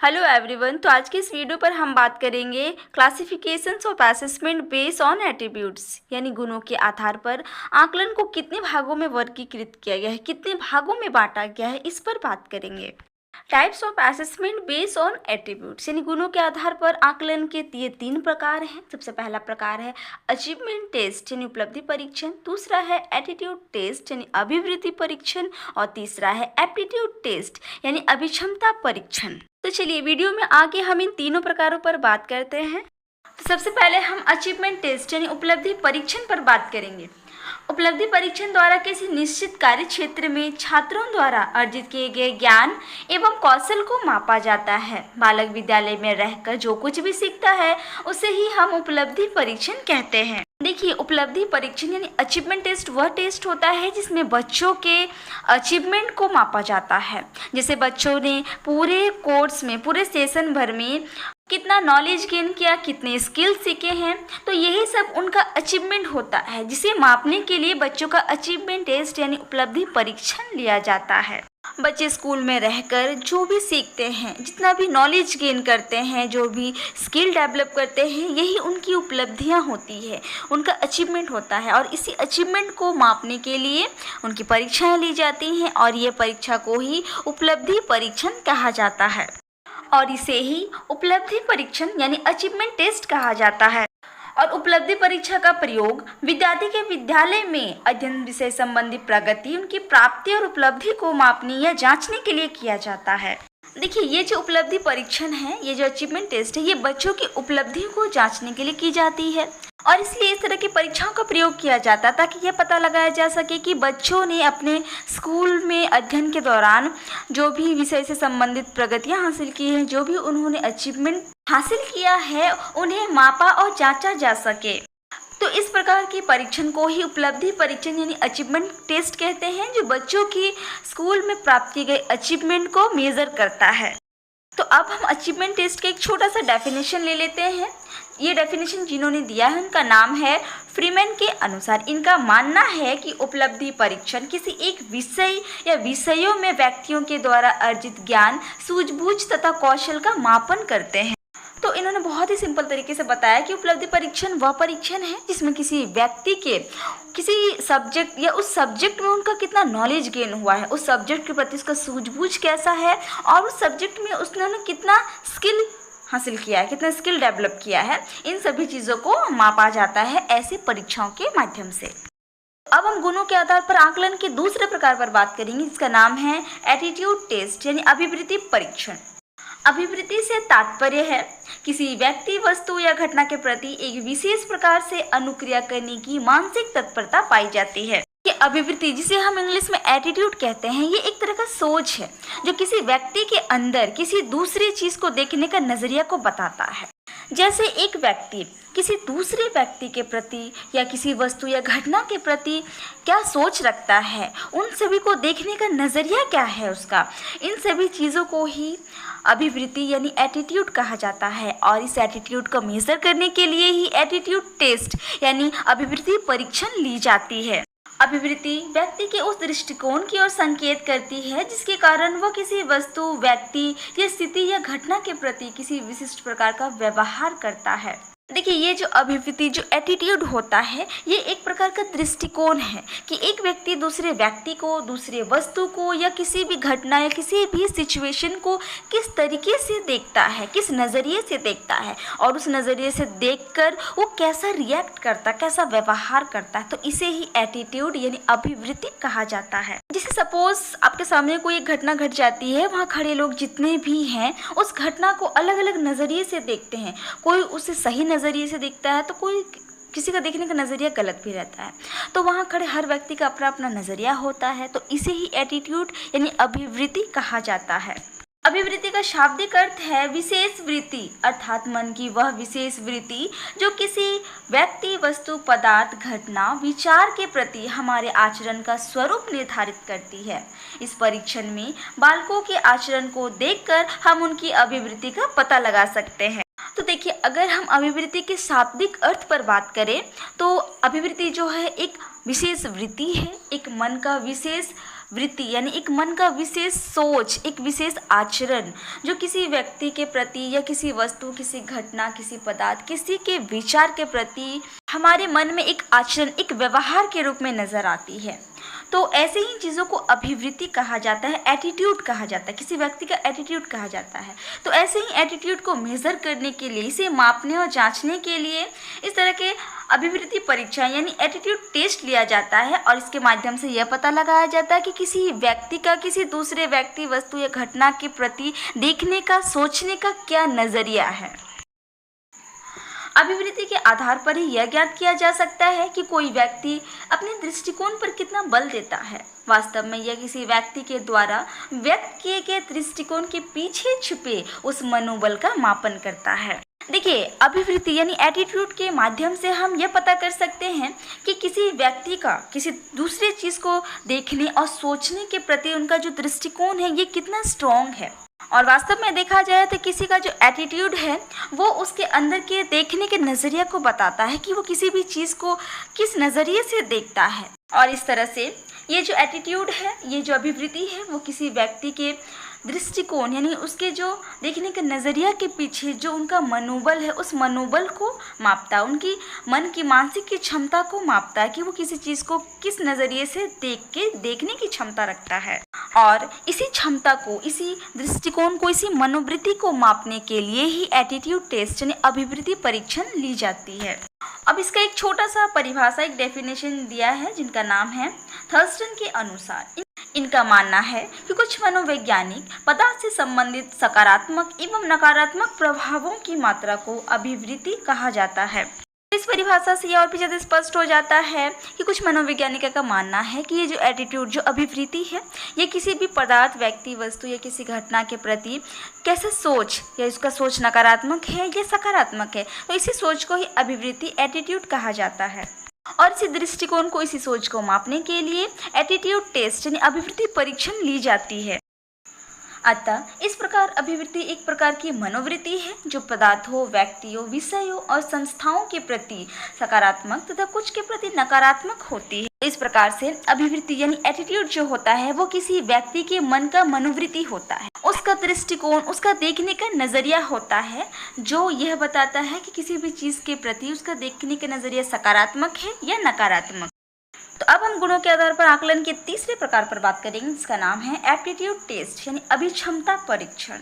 Hello everyone. तो आज की इस वीडियो पर हम बात करेंगे classifications of assessment based on attributes, यानी गुणों के आधार पर आकलन को कितने भागों में वर्गीकृत किया गया है, कितने भागों में बांटा गया है, इस पर बात करेंगे। Types of assessment based on attributes, यानी गुणों के आधार पर आकलन के ये 3 प्रकार हैं। सबसे पहला प्रकार है अचीवमेंट टेस्ट यानी उपलब्धि परीक्षण, दूसरा है एटीट्यूड टेस्ट यानी अभिवृत्ति परीक्षण और तीसरा है एप्टीट्यूड टेस्ट यानी अभिक्षमता परीक्षण। तो चलिए वीडियो में आगे हम इन तीनों प्रकारों पर बात करते हैं। तो सबसे पहले हम अचीवमेंट टेस्ट यानी उपलब्धि परीक्षण पर बात करेंगे। उपलब्धि परीक्षण द्वारा किसी निश्चित कार्य क्षेत्र में छात्रों द्वारा अर्जित किए गए ज्ञान एवं कौशल को मापा जाता है। बालक विद्यालय में रहकर जो कुछ भी सीखता है उसे ही हम उपलब्धि परीक्षण कहते हैं। देखिए, उपलब्धि परीक्षण यानी अचीवमेंट टेस्ट वह टेस्ट होता है जिसमें बच्चों के अचीवमेंट को मापा जाता है। जैसे बच्चों ने पूरे कोर्स में, पूरे सेशन भर में कितना नॉलेज गेन किया, कितने स्किल सीखे हैं, तो यही सब उनका अचीवमेंट होता है, जिसे मापने के लिए बच्चों का अचीवमेंट टेस्ट यानी उपलब्धि परीक्षण लिया जाता है। बच्चे स्कूल में रहकर जो भी सीखते हैं, जितना भी नॉलेज गेन करते हैं, जो भी स्किल डेवलप करते हैं, यही उनकी उपलब्धियां होती है, उनका अचीवमेंट होता है। और इसी अचीवमेंट को मापने के लिए उनकी परीक्षाएं ली जाती हैं और ये परीक्षा को ही उपलब्धि परीक्षण कहा जाता है और इसे ही उपलब्धि परीक्षण यानी अचीवमेंट टेस्ट कहा जाता है। और उपलब्धि परीक्षा का प्रयोग विद्यार्थी के विद्यालय में अध्ययन विषय संबंधी प्रगति, उनकी प्राप्ति और उपलब्धि को मापने या जांचने के लिए किया जाता है। देखिए, ये जो उपलब्धि परीक्षण है, ये जो अचीवमेंट टेस्ट है, ये बच्चों की उपलब्धियों को जांचने के लिए की जाती है और इसलिए इस तरह की परीक्षाओं का प्रयोग किया जाता है ताकि यह पता लगाया जा सके कि बच्चों ने अपने स्कूल में अध्ययन के दौरान जो भी विषय से संबंधित प्रगतियां हासिल की हैं, जो भी उन्होंने अचीवमेंट हासिल किया है, उन्हें मापा और जांचा जा सके। तो इस प्रकार के परीक्षण को ही उपलब्धि परीक्षण यानी अचीवमेंट टेस्ट कहते हैं, जो बच्चों की स्कूल में प्राप्त किए गए अचीवमेंट को मेज़र करता है। तो अब हम अचीवमेंट टेस्ट का एक छोटा सा डेफिनेशन ले लेते हैं। ये डेफिनेशन जिन्होंने दिया है उनका नाम है फ्रीमैन के अनुसार। इनका मानना है कि उपलब्धि परीक्षण किसी एक विषय या विषयों में व्यक्तियों के द्वारा अर्जित ज्ञान, सूझबूझ तथा कौशल का मापन करते हैं। तो इन्होंने बहुत ही सिंपल तरीके से बताया कि उपलब्धि परीक्षण वह परीक्षण है जिसमें किसी व्यक्ति के किसी सब्जेक्ट या उस सब्जेक्ट में उनका कितना नॉलेज गेन हुआ है, उस सब्जेक्ट के प्रति उसका सूझबूझ कैसा है और उस सब्जेक्ट में उसने कितना स्किल हासिल किया है, कितना स्किल डेवलप किया है, इन सभी चीज़ों को मापा जाता है ऐसी परीक्षाओं के माध्यम से। अब हम गुणों के आधार पर आकलन के दूसरे प्रकार पर बात करेंगे, जिसका नाम है एटीट्यूड टेस्ट यानी अभिवृत्ति परीक्षण। अभिवृत्ति से तात्पर्य है किसी व्यक्ति, वस्तु या घटना के प्रति एक विशेष प्रकार से अनुक्रिया करने की मानसिक तत्परता पाई जाती है। ये अभिवृत्ति, जिसे हम इंग्लिश में एटीट्यूड कहते हैं, ये एक तरह का सोच है जो किसी व्यक्ति के अंदर किसी दूसरी चीज को देखने का नजरिया को बताता है। जैसे एक व्यक्ति किसी दूसरे व्यक्ति के प्रति या किसी वस्तु या घटना के प्रति क्या सोच रखता है, उन सभी को देखने का नजरिया क्या है उसका, इन सभी चीज़ों को ही अभिवृत्ति यानी एटीट्यूड कहा जाता है। और इस एटीट्यूड को मेजर करने के लिए ही एटीट्यूड टेस्ट यानी अभिवृत्ति परीक्षण ली जाती है। अभिवृत्ति व्यक्ति के उस दृष्टिकोण की ओर संकेत करती है जिसके कारण वह किसी वस्तु, व्यक्ति या स्थिति या घटना के प्रति किसी विशिष्ट प्रकार का व्यवहार करता है। देखिए, ये जो अभिवृत्ति, जो एटीट्यूड होता है, ये एक प्रकार का दृष्टिकोण है कि एक व्यक्ति दूसरे व्यक्ति को, दूसरे वस्तु को या किसी भी घटना या किसी भी सिचुएशन को किस तरीके से देखता है, किस नज़रिए से देखता है और उस नज़रिए से देखकर वो कैसा रिएक्ट करता है, कैसा व्यवहार करता है, तो इसे ही एटीट्यूड यानी अभिवृत्ति कहा जाता है। जैसे सपोज आपके सामने कोई एक घटना घट जाती है, वहाँ खड़े लोग जितने भी हैं उस घटना को अलग अलग नज़रिए से देखते हैं। कोई उसे सही नज़रिए से देखता है तो कोई किसी का देखने का नज़रिया गलत भी रहता है। तो वहाँ खड़े हर व्यक्ति का अपना अपना नज़रिया होता है, तो इसे ही एटीट्यूड यानी अभिवृत्ति कहा जाता है। अभिवृत्ति का शाब्दिक अर्थ है विशेष वृत्ति, अर्थात मन की वह विशेष वृत्ति जो किसी व्यक्ति, वस्तु, पदार्थ, घटना, विचार के प्रति हमारे आचरण का स्वरूप निर्धारित करती है। इस परीक्षण में बालकों के आचरण को देखकर हम उनकी अभिवृत्ति का पता लगा सकते हैं। तो देखिए, अगर हम अभिवृत्ति के शाब्दिक अर्थ पर बात करें तो अभिवृत्ति जो है एक विशेष वृत्ति है, एक मन का विशेष वृत्ति यानी एक मन का विशेष सोच, एक विशेष आचरण जो किसी व्यक्ति के प्रति या किसी वस्तु, किसी घटना, किसी पदार्थ, किसी के विचार के प्रति हमारे मन में एक आचरण, एक व्यवहार के रूप में नजर आती है। तो ऐसे ही चीज़ों को अभिवृत्ति कहा जाता है, एटीट्यूड कहा जाता है, किसी व्यक्ति का एटीट्यूड कहा जाता है। तो ऐसे ही एटीट्यूड को मेज़र करने के लिए, इसे मापने और जांचने के लिए इस तरह के अभिवृत्ति परीक्षा यानी एटीट्यूड टेस्ट लिया जाता है और इसके माध्यम से यह पता लगाया जाता है कि किसी व्यक्ति का किसी दूसरे व्यक्ति, वस्तु या घटना के प्रति देखने का, सोचने का क्या नज़रिया है। अभिवृत्ति के आधार पर ही यह ज्ञात किया जा सकता है कि कोई व्यक्ति अपने दृष्टिकोण पर कितना बल देता है। वास्तव में यह किसी व्यक्ति के द्वारा व्यक्त किए गए दृष्टिकोण के पीछे छुपे उस मनोबल का मापन करता है। देखिए, अभिवृत्ति यानी एटीट्यूड के माध्यम से हम यह पता कर सकते हैं कि किसी व्यक्ति का किसी दूसरे चीज़ को देखने और सोचने के प्रति उनका जो दृष्टिकोण है ये कितना स्ट्रॉन्ग है। और वास्तव में देखा जाए तो किसी का जो एटीट्यूड है वो उसके अंदर के देखने के नज़रिया को बताता है कि वो किसी भी चीज़ को किस नज़रिए से देखता है। और इस तरह से ये जो एटीट्यूड है, ये जो अभिवृत्ति है, वो किसी व्यक्ति के दृष्टिकोण यानी उसके जो देखने के नज़रिया के पीछे जो उनका मनोबल है, उस मनोबल को मापता है, उनकी मन की मानसिक की क्षमता को मापता है कि वो किसी चीज़ को किस नज़रिए से देखने की क्षमता रखता है। और इसी क्षमता को, इसी दृष्टिकोण को, इसी मनोवृत्ति को मापने के लिए ही एटीट्यूड टेस्ट यानी अभिवृत्ति परीक्षण ली जाती है। अब इसका एक छोटा सा परिभाषा, एक डेफिनेशन दिया है जिनका नाम है थर्स्टन के अनुसार। इनका मानना है कि कुछ मनोवैज्ञानिक पदार्थ से संबंधित सकारात्मक एवं नकारात्मक प्रभावों की मात्रा को अभिवृत्ति कहा जाता है। इस परिभाषा से यह और भी ज़्यादा स्पष्ट हो जाता है कि कुछ मनोवैज्ञानिकों का मानना है कि ये जो एटीट्यूड, जो अभिवृत्ति है, ये किसी भी पदार्थ, व्यक्ति, वस्तु या किसी घटना के प्रति कैसे सोच, या इसका सोच नकारात्मक है या सकारात्मक है, तो इसी सोच को ही अभिवृत्ति, एटीट्यूड कहा जाता है। और इसी दृष्टिकोण को, इसी सोच को मापने के लिए एटीट्यूड टेस्ट यानी अभिवृत्ति परीक्षण ली जाती है। अतः इस प्रकार अभिवृत्ति एक प्रकार की मनोवृत्ति है जो पदार्थों, व्यक्तियों, विषयों और संस्थाओं के प्रति सकारात्मक तथा कुछ के प्रति नकारात्मक होती है। इस प्रकार से अभिवृत्ति यानी एटीट्यूड जो होता है वो किसी व्यक्ति के मन का मनोवृत्ति होता है, उसका दृष्टिकोण, उसका देखने का नज़रिया होता है जो यह बताता है कि किसी भी चीज़ के प्रति उसका देखने का नज़रिया सकारात्मक है या नकारात्मक। तो अब हम गुणों के आधार पर आकलन के तीसरे प्रकार पर बात करेंगे जिसका नाम है एप्टीट्यूड टेस्ट यानी अभिक्षमता परीक्षण।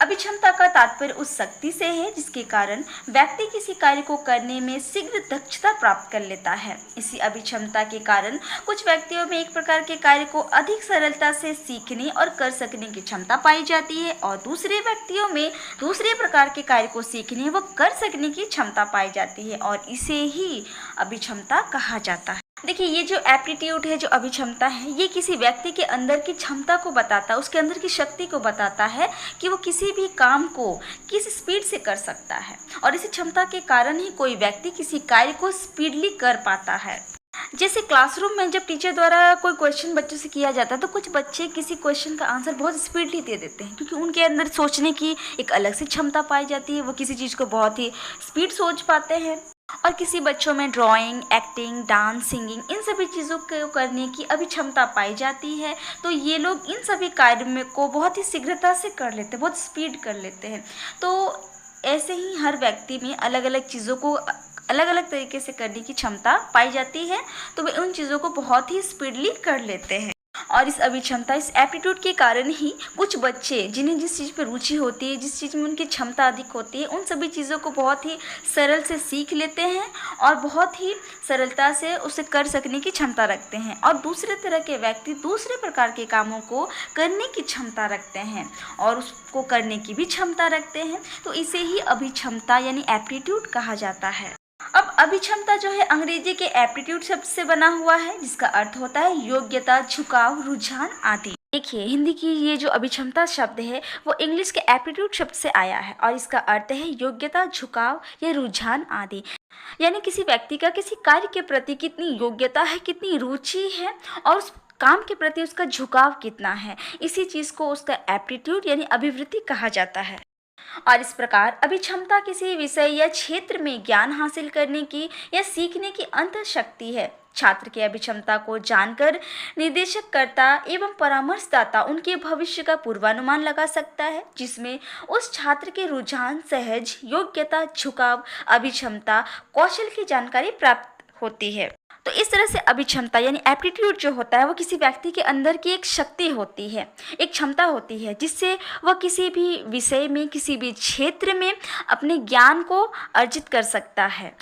अभिक्षमता का तात्पर्य उस शक्ति से है जिसके कारण व्यक्ति किसी कार्य को करने में शीघ्र दक्षता प्राप्त कर लेता है। इसी अभिक्षमता के कारण कुछ व्यक्तियों में एक प्रकार के कार्य को अधिक सरलता से सीखने और कर सकने की क्षमता पाई जाती है और दूसरे व्यक्तियों में दूसरे प्रकार के कार्य को सीखने व कर सकने की क्षमता पाई जाती है और इसे ही अभिक्षमता कहा जाता है। देखिए, ये जो एप्टीट्यूड है, जो अभिक्षमता है, ये किसी व्यक्ति के अंदर की क्षमता को बताता है, उसके अंदर की शक्ति को बताता है कि वो किसी भी काम को किस स्पीड से कर सकता है और इसी क्षमता के कारण ही कोई व्यक्ति किसी कार्य को स्पीडली कर पाता है। जैसे क्लासरूम में जब टीचर द्वारा कोई क्वेश्चन बच्चों से किया जाता है तो कुछ बच्चे किसी क्वेश्चन का आंसर बहुत स्पीडली दे देते हैं क्योंकि उनके अंदर सोचने की एक अलग सी क्षमता पाई जाती है, वो किसी चीज़ को बहुत ही स्पीड सोच पाते हैं। और किसी बच्चों में ड्राइंग, एक्टिंग, डांस, सिंगिंग, इन सभी चीज़ों को करने की अभिक्षमता पाई जाती है, तो ये लोग इन सभी कार्य में को बहुत ही शीघ्रता से कर लेते हैं, बहुत स्पीड कर लेते हैं। तो ऐसे ही हर व्यक्ति में अलग अलग चीज़ों को अलग अलग तरीके से करने की क्षमता पाई जाती है, तो वे उन चीज़ों को बहुत ही स्पीडली कर लेते हैं। और इस अभिक्षमता, इस एप्टीट्यूड के कारण ही कुछ बच्चे जिन्हें जिस चीज़ पर रुचि होती है, जिस चीज़ में उनकी क्षमता अधिक होती है, उन सभी चीज़ों को बहुत ही सरल से सीख लेते हैं और बहुत ही सरलता से उसे कर सकने की क्षमता रखते हैं। और दूसरे तरह के व्यक्ति दूसरे प्रकार के कामों को करने की क्षमता रखते हैं और उसको करने की भी क्षमता रखते हैं, तो इसे ही अभिक्षमता यानी एप्टीट्यूड कहा जाता है। अब अभिक्षमता जो है अंग्रेजी के एप्टीट्यूड शब्द से बना हुआ है जिसका अर्थ होता है योग्यता, झुकाव, रुझान आदि। देखिए, हिंदी की ये जो अभिक्षमता शब्द है वो इंग्लिश के एप्टीट्यूड शब्द से आया है और इसका अर्थ है योग्यता, झुकाव या रुझान आदि। यानी किसी व्यक्ति का किसी कार्य के प्रति कितनी योग्यता है, कितनी रुचि है और उस काम के प्रति उसका झुकाव कितना है, इसी चीज़ को उसका एप्टीट्यूड यानी अभिवृत्ति कहा जाता है। और इस प्रकार अभिक्षमता किसी विषय या क्षेत्र में ज्ञान हासिल करने की या सीखने की अंतःशक्ति है। छात्र की अभिक्षमता को जानकर निर्देशककर्ता एवं परामर्शदाता उनके भविष्य का पूर्वानुमान लगा सकता है, जिसमें उस छात्र के रुझान, सहज, योग्यता, झुकाव, अभिक्षमता, कौशल की जानकारी प्राप्त होती है। तो इस तरह से अभिक्षमता यानी एप्टीट्यूड जो होता है वो किसी व्यक्ति के अंदर की एक शक्ति होती है, एक क्षमता होती है, जिससे वह किसी भी विषय में, किसी भी क्षेत्र में अपने ज्ञान को अर्जित कर सकता है।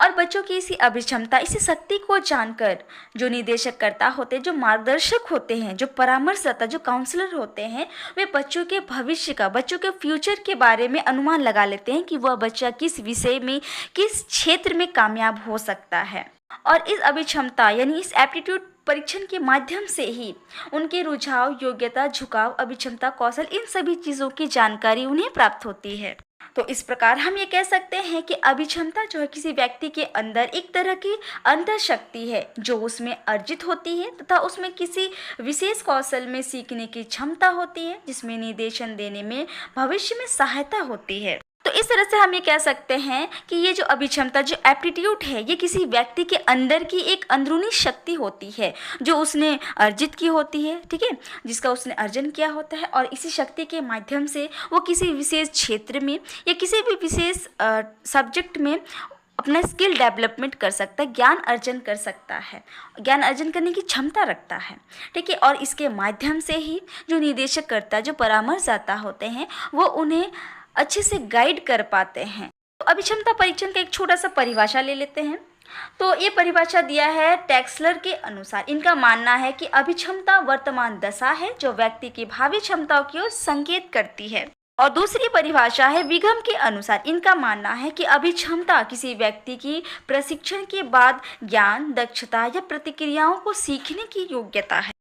और बच्चों की इसी अभिक्षमता, इसी शक्ति को जानकर जो निर्देशककर्ता होते हैं, जो मार्गदर्शक होते हैं, जो परामर्शदाता, जो काउंसलर होते हैं, वे बच्चों के भविष्य का, बच्चों के फ्यूचर के बारे में अनुमान लगा लेते हैं कि वह बच्चा किस विषय में, किस क्षेत्र में कामयाब हो सकता है। और इस अभिक्षमता यानी इस एप्टीट्यूड परीक्षण के माध्यम से ही उनके रुझाव, योग्यता, झुकाव, अभिक्षमता, कौशल, इन सभी चीज़ों की जानकारी उन्हें प्राप्त होती है। तो इस प्रकार हम ये कह सकते हैं कि अभिक्षमता जो है किसी व्यक्ति के अंदर एक तरह की अंतःशक्ति है जो उसमें अर्जित होती है तथा उसमें किसी विशेष कौशल में सीखने की क्षमता होती है, जिसमें निर्देशन देने में भविष्य में सहायता होती है। तो इस तरह से हम ये कह सकते हैं कि ये जो अभिक्षमता, जो एप्टीट्यूड है, ये किसी व्यक्ति के अंदर की एक अंदरूनी शक्ति होती है जो उसने अर्जित की होती है, ठीक है, जिसका उसने अर्जन किया होता है। और इसी शक्ति के माध्यम से वो किसी विशेष क्षेत्र में या किसी भी विशेष सब्जेक्ट में अपना स्किल डेवलपमेंट कर सकता है, ज्ञान अर्जन कर सकता है, ज्ञान अर्जन करने की क्षमता रखता है, ठीक है। और इसके माध्यम से ही जो निर्देशककर्ता, जो परामर्शदाता होते हैं, वो उन्हें अच्छे से गाइड कर पाते हैं। तो अभिक्षमता परीक्षण का एक छोटा सा परिभाषा ले लेते हैं। तो ये परिभाषा दिया है टेक्सलर के अनुसार। इनका मानना है कि अभिक्षमता वर्तमान दशा है जो व्यक्ति की भावी क्षमताओं की ओर संकेत करती है। और दूसरी परिभाषा है विघम के अनुसार। इनका मानना है कि अभिक्षमता किसी व्यक्ति की प्रशिक्षण के बाद ज्ञान, दक्षता या प्रतिक्रियाओं को सीखने की योग्यता है।